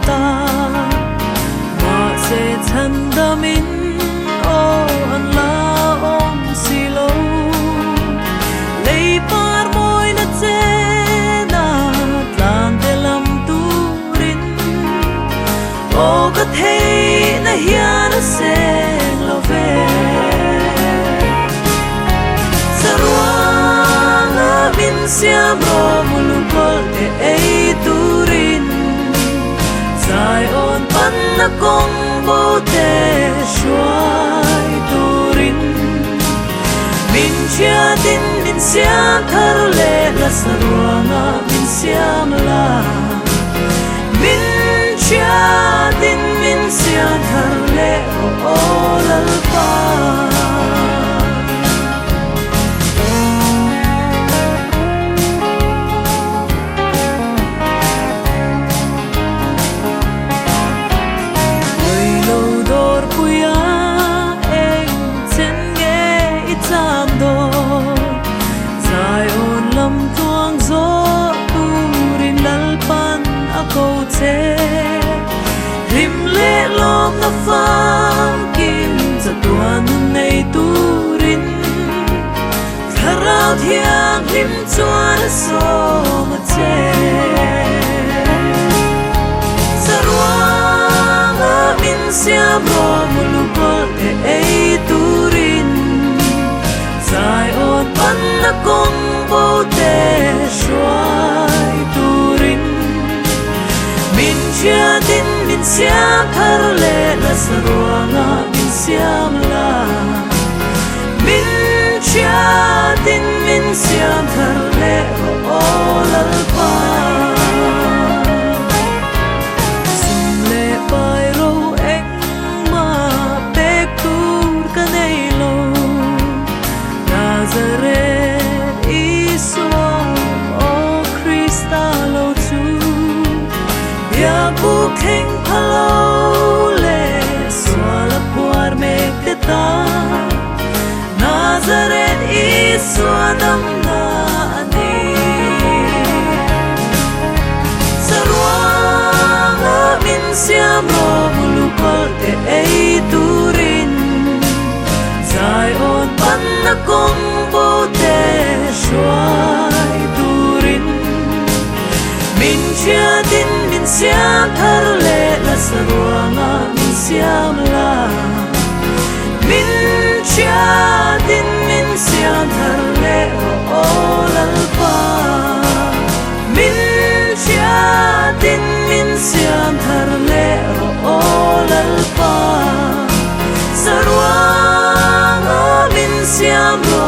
ta mà sẽ thân đam in ô an la ôm xì lâu lấy par môi na che na tlan te lam tu rin ô có thể na hiền na sẽ lo về sarwanga min siam ro mulukol te ei turin sai on pan na kong bo te shuai turin min chia tin min siam thar le la sarwanga min siam la min chia tin min siam thar le o lal pa rim le lom na fam kim za tuan nei turin tharau thiang rim chuan so ma che sarwanga min siam ro mulukol te ei turin sai on pan na kong bo te shuai turin min chia tin min siam thar le la sarwanga min siam la min chia tin min siam thar le o lal pa sum le pai ro eng ma pek tur ka nei lo Nazareth Iswa o Krista lo chu ya bu kheng phalo le swala puar me te ta Nazareth Iswa nam na ani sarwanga min siam ro mulukol te ei turin sai on pan na kong bo te shuai turin min chia tin min siam thar le la sarwanga min siam la min chia tin min siam thar le o lal pa min chia tin min siam thar le o lal pa sarwanga min siam ro